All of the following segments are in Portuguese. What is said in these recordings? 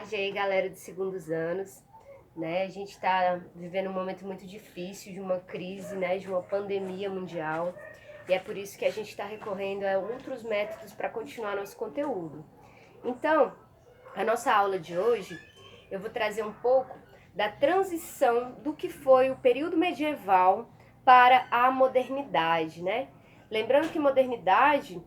tarde aí, galera de segundos anos, né? A gente está vivendo um momento muito difícil de uma crise, né? De uma pandemia mundial. E é por isso que a gente está recorrendo a outros métodos para continuar nosso conteúdo. Então, a nossa aula de hoje, eu vou trazer um pouco da transição do que foi o período medieval para a modernidade, né? Lembrando que modernidade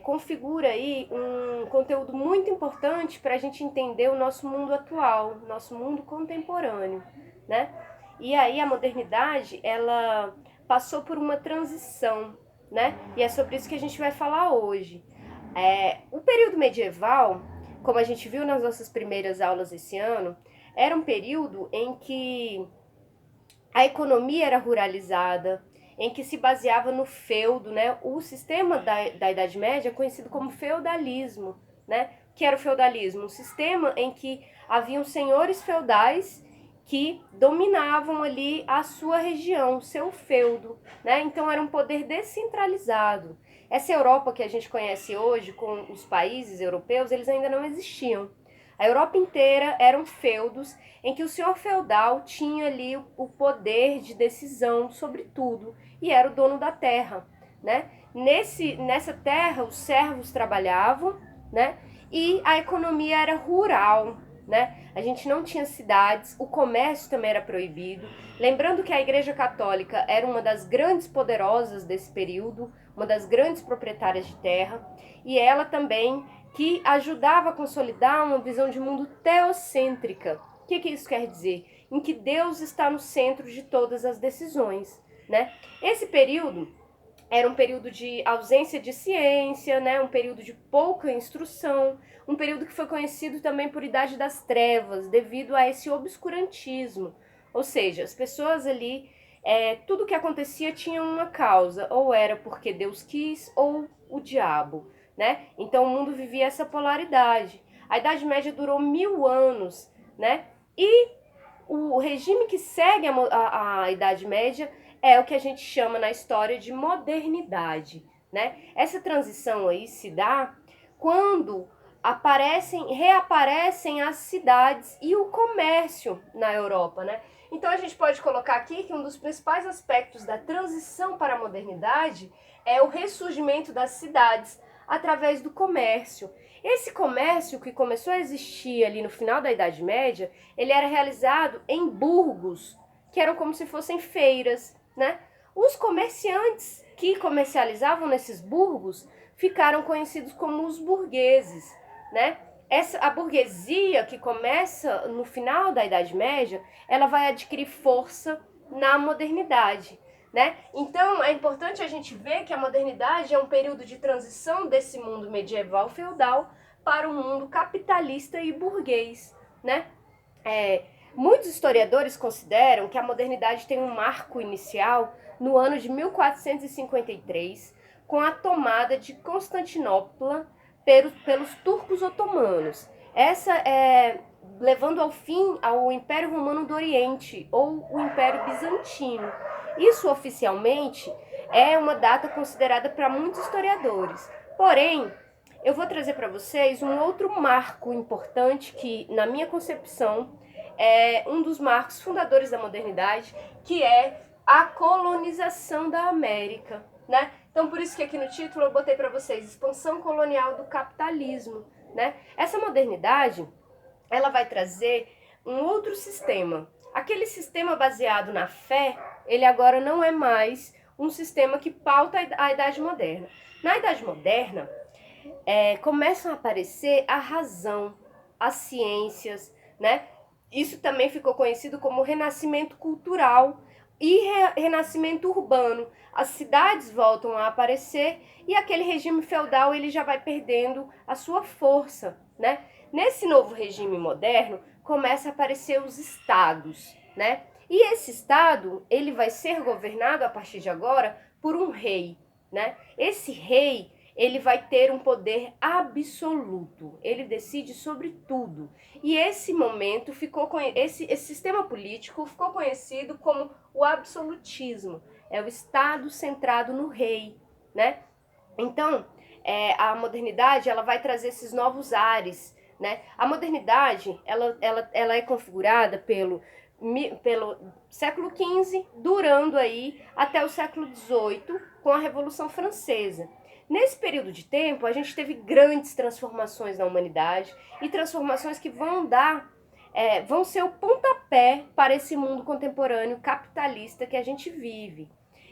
configura aí um conteúdo muito importante para a gente entender o nosso mundo atual, nosso mundo contemporâneo, né? E aí a modernidade, ela passou por uma transição, né? E é sobre isso que a gente vai falar hoje. O período medieval, como a gente viu nas nossas primeiras aulas esse ano, era um período em que a economia era ruralizada, em que se baseava no feudo, né? O sistema da Idade Média é conhecido como feudalismo, né? O que era o feudalismo? Um sistema em que haviam senhores feudais que dominavam ali a sua região, seu feudo, né? Então era um poder descentralizado. Essa Europa que a gente conhece hoje, com os países europeus, eles ainda não existiam. A Europa inteira eram feudos em que o senhor feudal tinha ali o poder de decisão sobre tudo e era o dono da terra, né? Nessa terra os servos trabalhavam, né? E a economia era rural, né? A gente não tinha cidades, o comércio também era proibido. Lembrando que a Igreja Católica era uma das grandes poderosas desse período, uma das grandes proprietárias de terra, e ela também que ajudava a consolidar uma visão de mundo teocêntrica. O que isso quer dizer? Em que Deus está no centro de todas as decisões, né? Esse período era um período de ausência de ciência, né? Um período de pouca instrução, um período que foi conhecido também por Idade das Trevas, devido a esse obscurantismo. Ou seja, as pessoas ali, tudo que acontecia tinha uma causa, ou era porque Deus quis, ou o diabo, né? Então o mundo vivia essa polaridade. A Idade Média durou 1000 anos, né? E o regime que segue a Idade Média é o que a gente chama na história de modernidade, né? Essa transição aí se dá quando reaparecem as cidades e o comércio na Europa, né? Então a gente pode colocar aqui que um dos principais aspectos da transição para a modernidade é o ressurgimento das cidades através do comércio. Esse comércio que começou a existir ali no final da Idade Média, ele era realizado em burgos, que eram como se fossem feiras, né? Os comerciantes que comercializavam nesses burgos ficaram conhecidos como os burgueses, né? A burguesia que começa no final da Idade Média, ela vai adquirir força na modernidade, né? Então é importante a gente ver que a modernidade é um período de transição desse mundo medieval feudal para um mundo capitalista e burguês, né? Muitos historiadores consideram que a modernidade tem um marco inicial no ano de 1453, com a tomada de Constantinopla pelos turcos otomanos. Levando ao fim ao Império Romano do Oriente, ou o Império Bizantino. Isso oficialmente é uma data considerada para muitos historiadores. Porém, eu vou trazer para vocês um outro marco importante que, na minha concepção, é um dos marcos fundadores da modernidade, que é a colonização da América, né? Então, por isso que aqui no título eu botei para vocês expansão colonial do capitalismo, né? Essa modernidade, ela vai trazer um outro sistema. Aquele sistema baseado na fé, ele agora não é mais um sistema que pauta a Idade Moderna. Na Idade Moderna, começam a aparecer a razão, as ciências, né? Isso também ficou conhecido como renascimento cultural e renascimento urbano. As cidades voltam a aparecer e aquele regime feudal ele já vai perdendo a sua força, né? Nesse novo regime moderno, começa a aparecer os estados, né? E esse estado, ele vai ser governado a partir de agora por um rei, né? Esse rei, ele vai ter um poder absoluto, ele decide sobre tudo. E esse momento esse sistema político ficou conhecido como o absolutismo, é o Estado centrado no rei, né? Então, a modernidade ela vai trazer esses novos ares né? A modernidade, ela é configurada pelo século XV, durando aí até o século XVIII, com a Revolução Francesa. Nesse período de tempo, a gente teve grandes transformações na humanidade e transformações que vão ser o pontapé para esse mundo contemporâneo capitalista que a gente vive.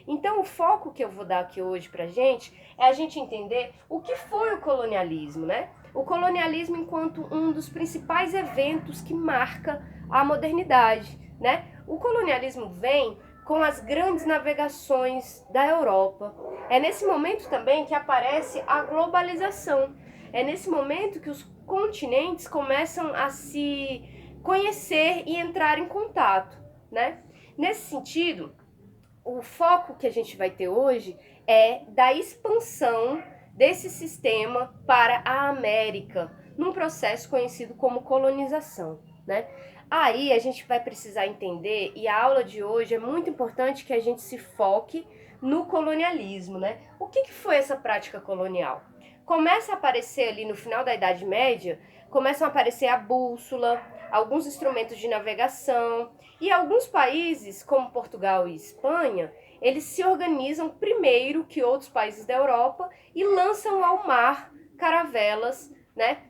Então, o foco que eu vou dar aqui hoje pra gente é a gente entender o que foi o colonialismo, né? O colonialismo enquanto um dos principais eventos que marca a modernidade, né? O colonialismo vem com as grandes navegações da Europa. É nesse momento também que aparece a globalização. É nesse momento que os continentes começam a se conhecer e entrar em contato, né? Nesse sentido, o foco que a gente vai ter hoje é da expansão desse sistema para a América, num processo conhecido como colonização, né? Aí a gente vai precisar entender, e a aula de hoje é muito importante que a gente se foque no colonialismo, né? O que foi essa prática colonial? Começa a aparecer ali no final da Idade Média, começam a aparecer a bússola, alguns instrumentos de navegação, e alguns países, como Portugal e Espanha, eles se organizam primeiro que outros países da Europa e lançam ao mar caravelas, né?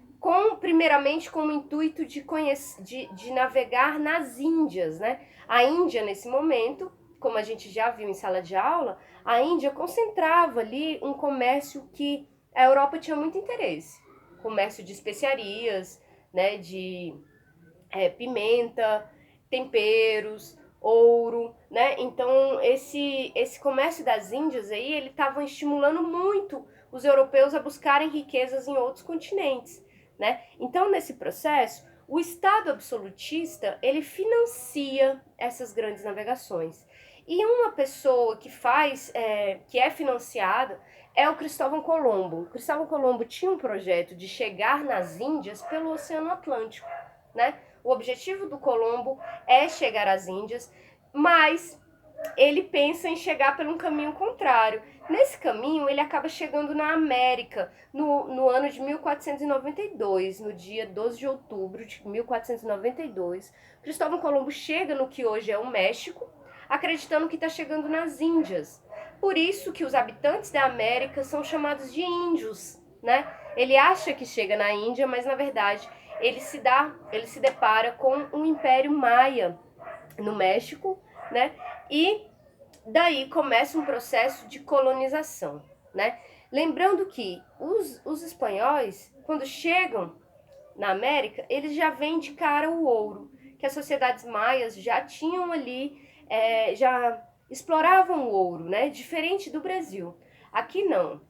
Primeiramente com o intuito de navegar nas Índias, né? A Índia, nesse momento, como a gente já viu em sala de aula, a Índia concentrava ali um comércio que a Europa tinha muito interesse. Comércio de especiarias, né? De pimenta, temperos, ouro, né? Então esse comércio das Índias aí, ele estava estimulando muito os europeus a buscarem riquezas em outros continentes, né? Então nesse processo, o Estado absolutista, ele financia essas grandes navegações. E uma pessoa que é financiada é o Cristóvão Colombo. O Cristóvão Colombo tinha um projeto de chegar nas Índias pelo Oceano Atlântico, né? O objetivo do Colombo é chegar às Índias, mas ele pensa em chegar por um caminho contrário. Nesse caminho, ele acaba chegando na América no ano de 1492, no dia 12 de outubro de 1492. Cristóvão Colombo chega no que hoje é o México, acreditando que está chegando nas Índias. Por isso que os habitantes da América são chamados de índios, né? Ele acha que chega na Índia, mas na verdade ele se depara com um Império Maia no México, né? E daí começa um processo de colonização, né? Lembrando que os espanhóis, quando chegam na América, eles já vêm de cara o ouro, que as sociedades maias já tinham ali, já exploravam o ouro, né? Diferente do Brasil. Aqui não.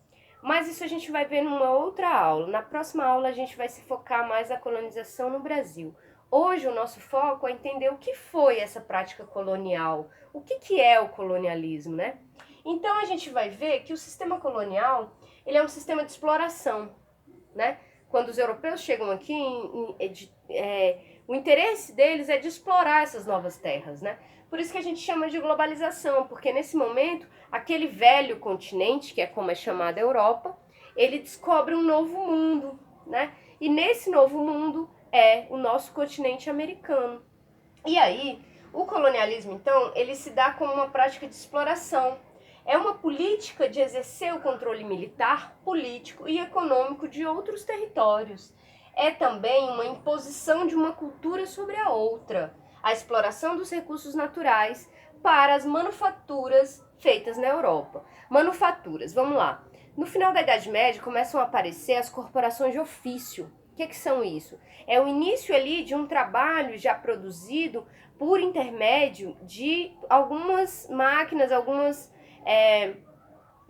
Mas isso a gente vai ver numa outra aula. Na próxima aula a gente vai se focar mais na colonização no Brasil. Hoje o nosso foco é entender o que foi essa prática colonial, o que é o colonialismo, né? Então a gente vai ver que o sistema colonial, ele é um sistema de exploração, né? Quando os europeus chegam aqui, o interesse deles é de explorar essas novas terras, né? Por isso que a gente chama de globalização, porque nesse momento, aquele velho continente, que é como é chamada a Europa, ele descobre um novo mundo, né? E nesse novo mundo é o nosso continente americano. E aí, o colonialismo, então, ele se dá como uma prática de exploração. É uma política de exercer o controle militar, político e econômico de outros territórios. É também uma imposição de uma cultura sobre a outra, a exploração dos recursos naturais para as manufaturas feitas na Europa. Manufaturas, vamos lá. No final da Idade Média começam a aparecer as corporações de ofício. O que são isso? É o início ali de um trabalho já produzido por intermédio de algumas máquinas, algumas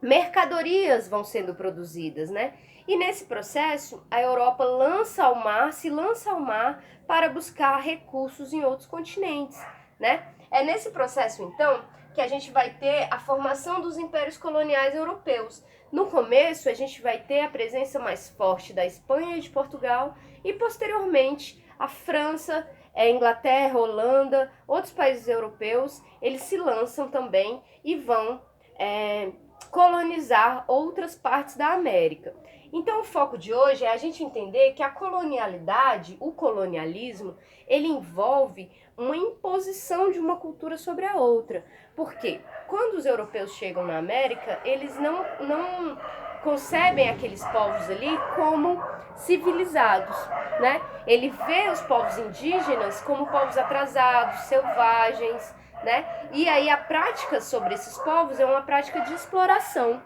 mercadorias vão sendo produzidas, né? E nesse processo, a Europa se lança ao mar para buscar recursos em outros continentes, né? É nesse processo, então, que a gente vai ter a formação dos impérios coloniais europeus. No começo, a gente vai ter a presença mais forte da Espanha e de Portugal e, posteriormente, a França, a Inglaterra, a Holanda, outros países europeus, eles se lançam também e vão colonizar outras partes da América. Então o foco de hoje é a gente entender que a colonialidade, o colonialismo, ele envolve uma imposição de uma cultura sobre a outra. Por quê? Quando os europeus chegam na América, eles não concebem aqueles povos ali como civilizados, né? Ele vê os povos indígenas como povos atrasados, selvagens, né? E aí a prática sobre esses povos é uma prática de exploração,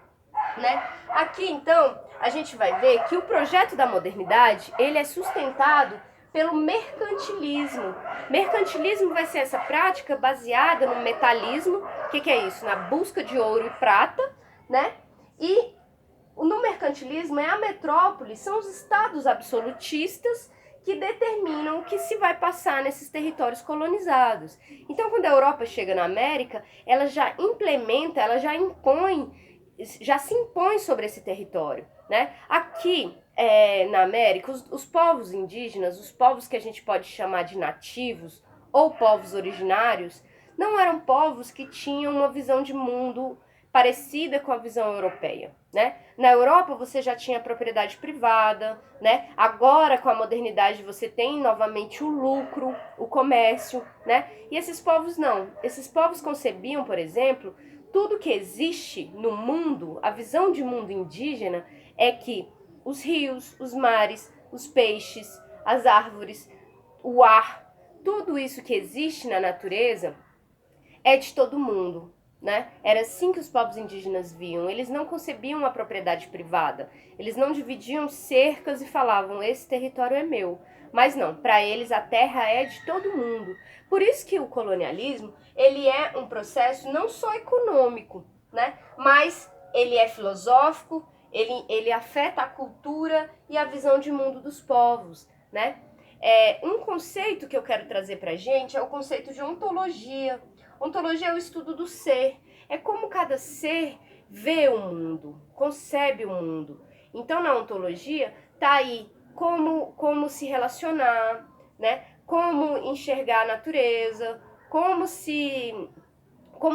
né? Aqui então a gente vai ver que o projeto da modernidade ele é sustentado pelo mercantilismo. Mercantilismo vai ser essa prática baseada no metalismo. O que é isso? Na busca de ouro e prata, né? E no mercantilismo é a metrópole, são os estados absolutistas que determinam o que se vai passar nesses territórios colonizados. Então, quando a Europa chega na América, ela já implementa, ela já impõe, já se impõe sobre esse território, né? Aqui na América, os povos indígenas, os povos que a gente pode chamar de nativos ou povos originários, não eram povos que tinham uma visão de mundo parecida com a visão europeia, né? Na Europa você já tinha propriedade privada, né? Agora com a modernidade você tem novamente o lucro, o comércio, né? E esses povos não. Esses povos concebiam, por exemplo, tudo que existe no mundo, a visão de mundo indígena é que os rios, os mares, os peixes, as árvores, o ar, tudo isso que existe na natureza é de todo mundo, né? Era assim que os povos indígenas viam. Eles não concebiam a propriedade privada. Eles não dividiam cercas e falavam, esse território é meu. Mas não, para eles a terra é de todo mundo. Por isso que o colonialismo, ele é um processo não só econômico, né? Mas ele é filosófico, ele afeta a cultura e a visão de mundo dos povos, né? Um conceito que eu quero trazer pra gente é o conceito de ontologia. Ontologia é o estudo do ser. É como cada ser vê o mundo, concebe o mundo. Então, na ontologia, tá aí como se relacionar, né? Como enxergar a natureza, como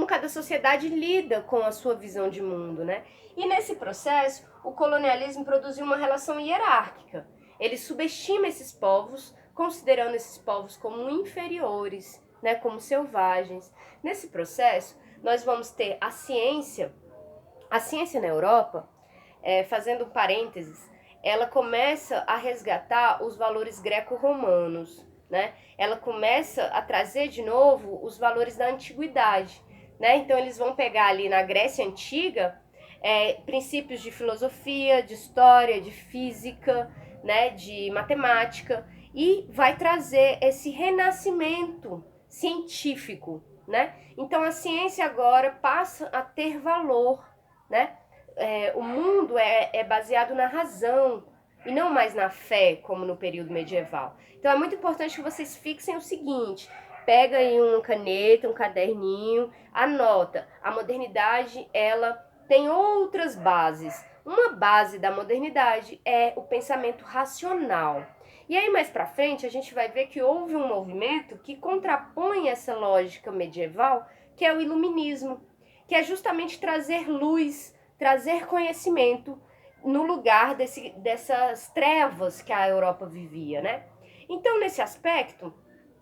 cada sociedade lida com a sua visão de mundo, né? E nesse processo, o colonialismo produziu uma relação hierárquica. Ele subestima esses povos, considerando esses povos como inferiores, né, como selvagens. Nesse processo, nós vamos ter a ciência na Europa, fazendo parênteses, ela começa a resgatar os valores greco-romanos, né? Ela começa a trazer de novo os valores da antiguidade, né? Então eles vão pegar ali na Grécia Antiga princípios de filosofia, de história, de física, né, de matemática, e vai trazer esse renascimento científico, né? Então a ciência agora passa a ter valor, né? O mundo é baseado na razão e não mais na fé, como no período medieval. Então é muito importante que vocês fixem o seguinte: pega aí uma caneta, um caderninho, anota. A modernidade, ela tem outras bases. Uma base da modernidade é o pensamento racional. E aí mais para frente a gente vai ver que houve um movimento que contrapõe essa lógica medieval, que é o iluminismo, que é justamente trazer luz, trazer conhecimento no lugar dessas trevas que a Europa vivia, né? Então, nesse aspecto,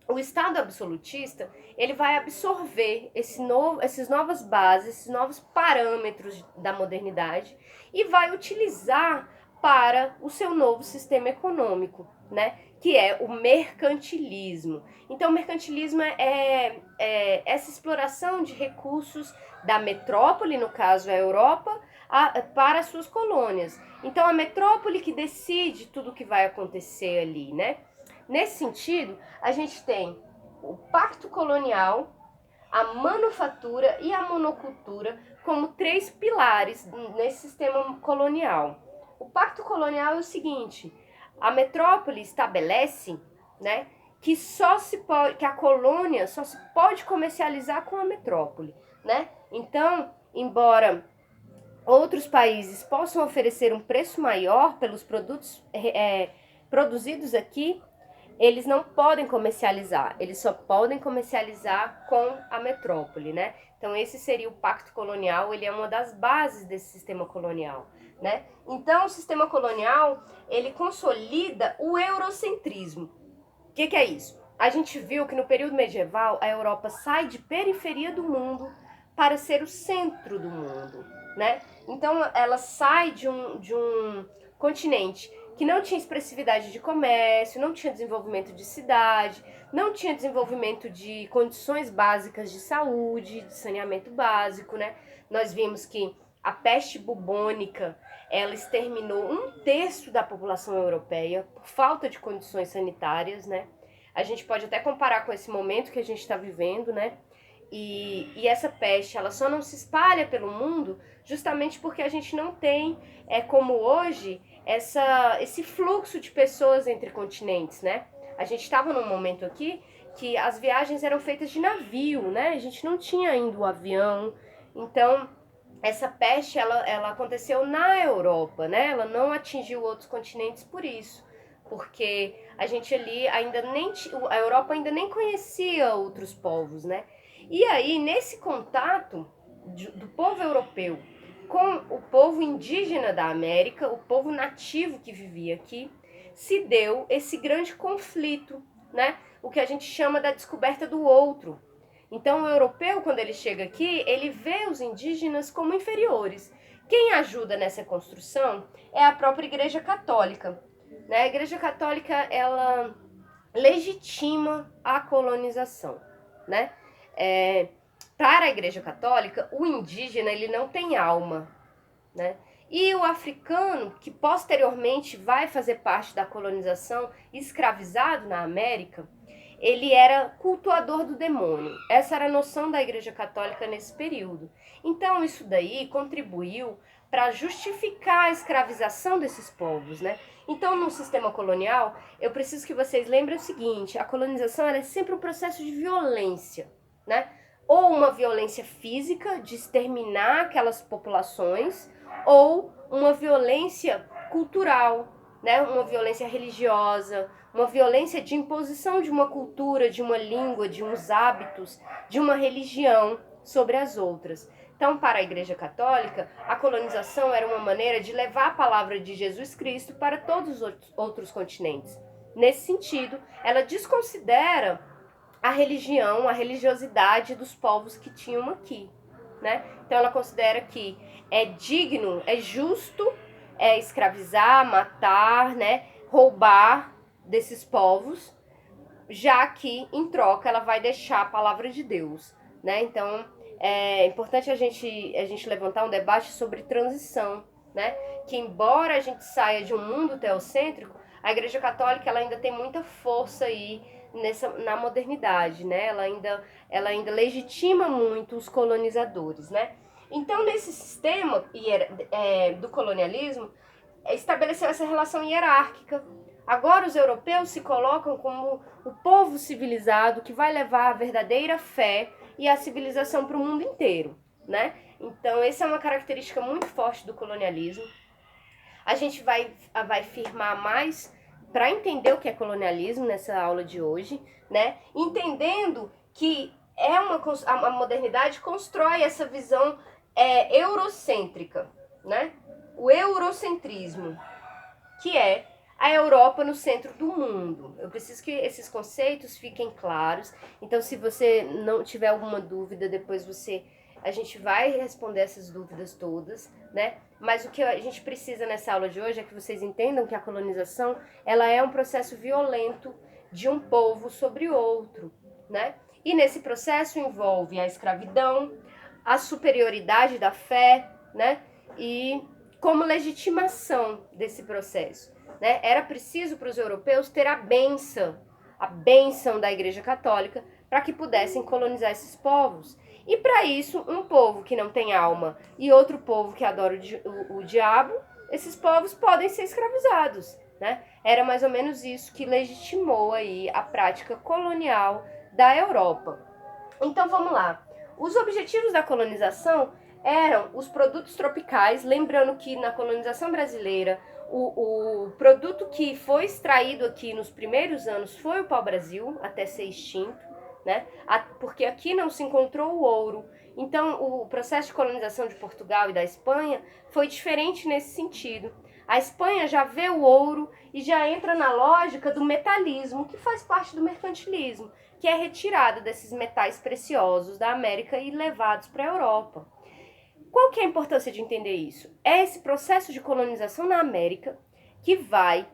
o Estado absolutista, ele vai absorver essas novas bases, esses novos parâmetros da modernidade e vai utilizar para o seu novo sistema econômico, né? Que é o mercantilismo. Então, o mercantilismo é essa exploração de recursos da metrópole, no caso a Europa, para as suas colônias. Então, a metrópole que decide tudo o que vai acontecer ali, né? Nesse sentido, a gente tem o pacto colonial, a manufatura e a monocultura como três pilares nesse sistema colonial. O pacto colonial é o seguinte: a metrópole estabelece, né, que que a colônia só se pode comercializar com a metrópole, né? Então, embora outros países possam oferecer um preço maior pelos produtos produzidos aqui, eles não podem comercializar, eles só podem comercializar com a metrópole, né? Então esse seria o pacto colonial, ele é uma das bases desse sistema colonial, né? Então, o sistema colonial, ele consolida o eurocentrismo. O que é isso? A gente viu que no período medieval, a Europa sai de periferia do mundo para ser o centro do mundo, né? Então, ela sai de um continente que não tinha expressividade de comércio, não tinha desenvolvimento de cidade, não tinha desenvolvimento de condições básicas de saúde, de saneamento básico, né? Nós vimos que a peste bubônica, ela exterminou 1/3 da população europeia por falta de condições sanitárias, né? A gente pode até comparar com esse momento que a gente está vivendo, né? E essa peste, ela só não se espalha pelo mundo justamente porque a gente não tem, como hoje, esse fluxo de pessoas entre continentes, né? A gente estava num momento aqui que as viagens eram feitas de navio, né? A gente não tinha ainda o avião. Então, essa peste, ela aconteceu na Europa, né? Ela não atingiu outros continentes por isso. Porque a gente ali ainda nem... A Europa ainda nem conhecia outros povos, né? E aí, nesse contato do povo europeu com o povo indígena da América, o povo nativo que vivia aqui, se deu esse grande conflito, né? O que a gente chama da descoberta do outro. Então, o europeu, quando ele chega aqui, ele vê os indígenas como inferiores. Quem ajuda nessa construção é a própria Igreja Católica, né? A Igreja Católica, ela legitima a colonização, né? Para a Igreja Católica, o indígena, ele não tem alma, né? E o africano, que posteriormente vai fazer parte da colonização, escravizado na América, ele era cultuador do demônio. Essa era a noção da Igreja Católica nesse período. Então, isso daí contribuiu para justificar a escravização desses povos, né? Então, no sistema colonial, eu preciso que vocês lembrem o seguinte: a colonização é sempre um processo de violência, né? Ou uma violência física, de exterminar aquelas populações, ou uma violência cultural, né? Uma violência religiosa, uma violência de imposição de uma cultura, de uma língua, de uns hábitos, de uma religião sobre as outras. Então, para a Igreja Católica, a colonização era uma maneira de levar a palavra de Jesus Cristo para todos os outros continentes. Nesse sentido, ela desconsidera a religião, a religiosidade dos povos que tinham aqui, né? Então, ela considera que é digno, é justo escravizar, matar, né, roubar desses povos, já que em troca ela vai deixar a palavra de Deus, né? Então é importante a gente levantar um debate sobre transição, né? Que embora a gente saia de um mundo teocêntrico, a Igreja Católica ela ainda tem muita força aí na modernidade, né? Ela ainda legitima muito os colonizadores, né? Então, nesse sistema do colonialismo, estabeleceu essa relação hierárquica. Agora os europeus se colocam como o povo civilizado que vai levar a verdadeira fé e a civilização para o mundo inteiro, né? Então, essa é uma característica muito forte do colonialismo. A gente vai firmar mais para entender o que é colonialismo nessa aula de hoje, né? Entendendo que a modernidade constrói essa visão eurocêntrica, né? O eurocentrismo, que é a Europa no centro do mundo. Eu preciso que esses conceitos fiquem claros. Então, se você não tiver alguma dúvida, depois a gente vai responder essas dúvidas todas, né? Mas o que a gente precisa nessa aula de hoje é que vocês entendam que a colonização, ela é um processo violento de um povo sobre outro, né? E nesse processo envolve a escravidão, a superioridade da fé, né? E como legitimação desse processo, né? Era preciso para os europeus ter a bênção da Igreja Católica para que pudessem colonizar esses povos. E para isso, um povo que não tem alma e outro povo que adora o diabo, esses povos podem ser escravizados, né? Era mais ou menos isso que legitimou aí a prática colonial da Europa. Então vamos lá. Os objetivos da colonização eram os produtos tropicais, lembrando que na colonização brasileira o produto que foi extraído aqui nos primeiros anos foi o pau-brasil, até ser extinto, né? Porque aqui não se encontrou o ouro. Então, o processo de colonização de Portugal e da Espanha foi diferente nesse sentido. A Espanha já vê o ouro e já entra na lógica do metalismo, que faz parte do mercantilismo, que é retirada desses metais preciosos da América e levados para a Europa. Qual que é a importância de entender isso? É esse processo de colonização na América que vai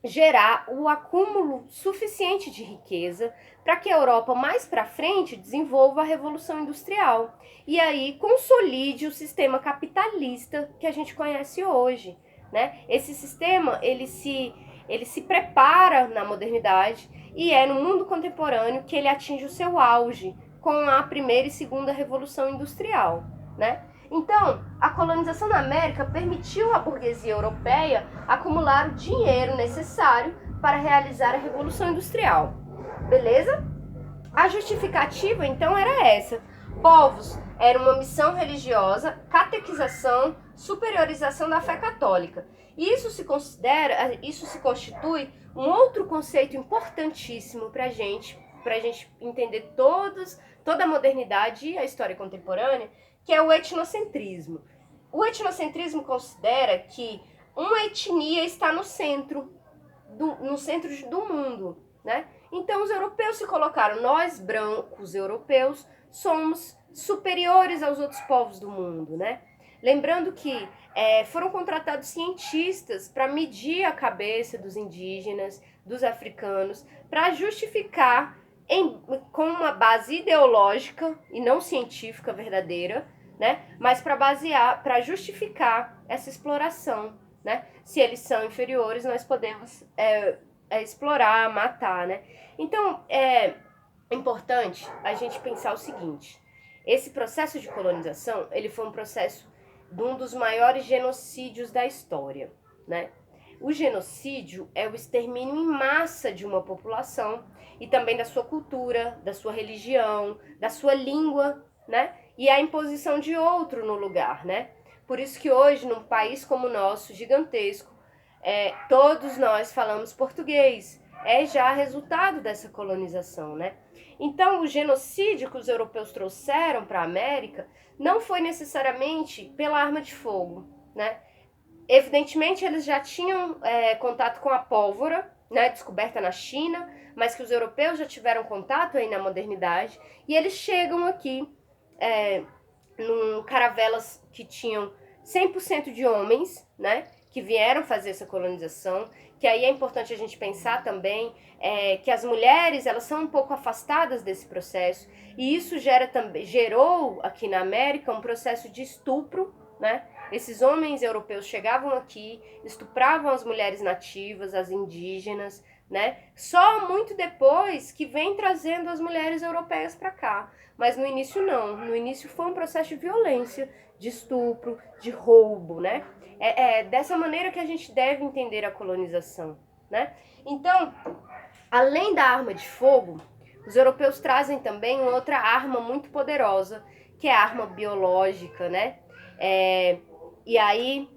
gerar o acúmulo suficiente de riqueza para que a Europa mais para frente desenvolva a revolução industrial e aí consolide o sistema capitalista que a gente conhece hoje, né? Esse sistema ele se prepara na modernidade e é no mundo contemporâneo que ele atinge o seu auge com a primeira e segunda revolução industrial, né? Então, a colonização na América permitiu à burguesia europeia acumular o dinheiro necessário para realizar a Revolução Industrial. Beleza? A justificativa, então, era essa. Povos era uma missão religiosa, catequização, superiorização da fé católica. E isso se constitui um outro conceito importantíssimo para a gente entender toda a modernidade e a história contemporânea, que é o etnocentrismo. O etnocentrismo considera que uma etnia está no centro do mundo, né? Então os europeus se colocaram, nós brancos europeus somos superiores aos outros povos do mundo, né? Lembrando que foram contratados cientistas para medir a cabeça dos indígenas, dos africanos, para justificar com uma base ideológica e não científica verdadeira, né? Mas para justificar essa exploração, né? Se eles são inferiores, nós podemos explorar, matar, né? Então, é importante a gente pensar o seguinte: esse processo de colonização, ele foi um processo de um dos maiores genocídios da história, né? O genocídio é o extermínio em massa de uma população e também da sua cultura, da sua religião, da sua língua, né? E a imposição de outro no lugar, né? Por isso que hoje, num país como o nosso, gigantesco, todos nós falamos português. É já resultado dessa colonização, né? Então, o genocídio que os europeus trouxeram para a América não foi necessariamente pela arma de fogo, né? Evidentemente, eles já tinham contato com a pólvora, né, descoberta na China, mas que os europeus já tiveram contato aí na modernidade, e eles chegam aqui num caravelas que tinham 100% de homens, né, que vieram fazer essa colonização, que aí é importante a gente pensar também que as mulheres, elas são um pouco afastadas desse processo, e isso gerou aqui na América um processo de estupro, né? Esses homens europeus chegavam aqui, estupravam as mulheres nativas, as indígenas, né? Só muito depois que vem trazendo as mulheres europeias para cá. Mas no início não. No início foi um processo de violência, de estupro, de roubo, né? É dessa maneira que a gente deve entender a colonização, né? Então, além da arma de fogo, os europeus trazem também uma outra arma muito poderosa, que é a arma biológica, né? E aí,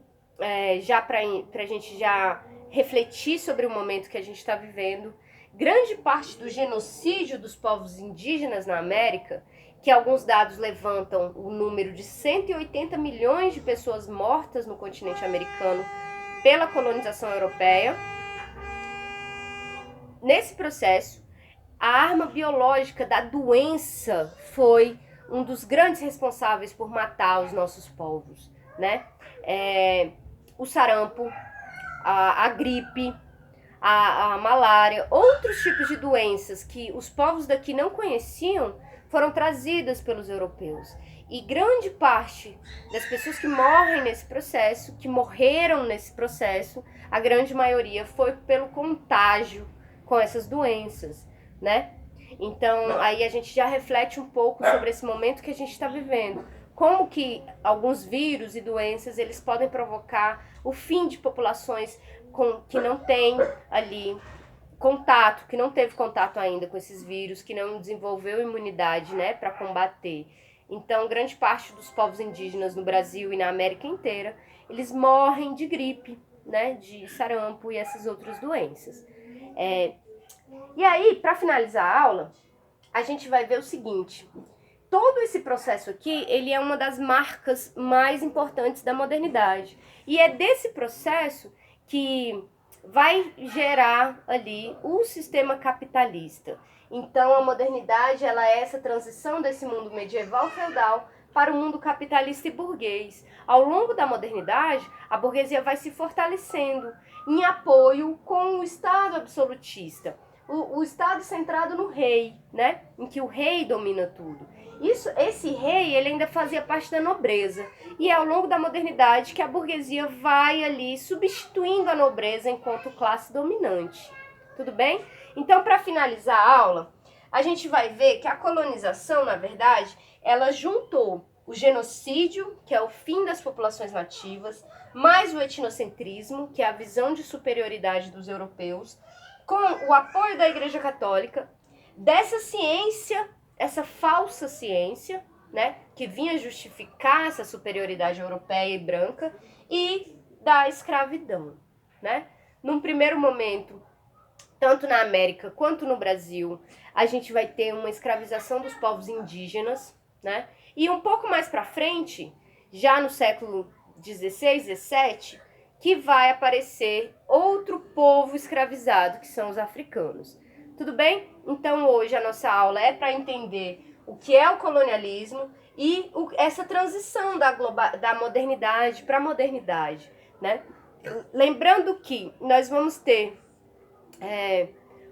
já para a gente já refletir sobre o momento que a gente está vivendo, grande parte do genocídio dos povos indígenas na América, que alguns dados levantam o número de 180 milhões de pessoas mortas no continente americano pela colonização europeia. Nesse processo, a arma biológica da doença foi um dos grandes responsáveis por matar os nossos povos, né? O sarampo, a gripe, a malária, outros tipos de doenças que os povos daqui não conheciam foram trazidas pelos europeus. E grande parte das pessoas que morrem nesse processo, que morreram nesse processo, a grande maioria foi pelo contágio com essas doenças, né? Então, aí a gente já reflete um pouco sobre esse momento que a gente está vivendo. Como que alguns vírus e doenças, eles podem provocar o fim de populações que não têm ali contato, que não teve contato ainda com esses vírus, que não desenvolveu imunidade, né, para combater. Então, grande parte dos povos indígenas no Brasil e na América inteira, eles morrem de gripe, né, de sarampo e essas outras doenças. E aí, para finalizar a aula, a gente vai ver o seguinte: todo esse processo aqui, ele é uma das marcas mais importantes da modernidade. E é desse processo que vai gerar ali o sistema capitalista. Então, a modernidade, ela é essa transição desse mundo medieval feudal para o mundo capitalista e burguês. Ao longo da modernidade, a burguesia vai se fortalecendo em apoio com o Estado absolutista. O Estado centrado no rei, né? Em que o rei domina tudo. Esse rei, ele ainda fazia parte da nobreza. E é ao longo da modernidade que a burguesia vai ali substituindo a nobreza enquanto classe dominante. Tudo bem? Então, para finalizar a aula, a gente vai ver que a colonização, na verdade, ela juntou o genocídio, que é o fim das populações nativas, mais o etnocentrismo, que é a visão de superioridade dos europeus, com o apoio da Igreja Católica, dessa ciência, essa falsa ciência, né, que vinha justificar essa superioridade europeia e branca, e da escravidão, né? Num primeiro momento, tanto na América quanto no Brasil, a gente vai ter uma escravização dos povos indígenas, né? E um pouco mais para frente, já no século XVI, XVII, que vai aparecer outro povo escravizado, que são os africanos. Tudo bem? Então hoje a nossa aula é para entender o que é o colonialismo e essa transição da modernidade para a modernidade, né? Lembrando que nós vamos ter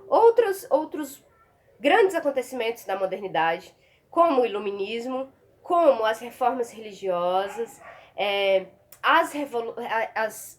outros grandes acontecimentos da modernidade, como o iluminismo, como as reformas religiosas, as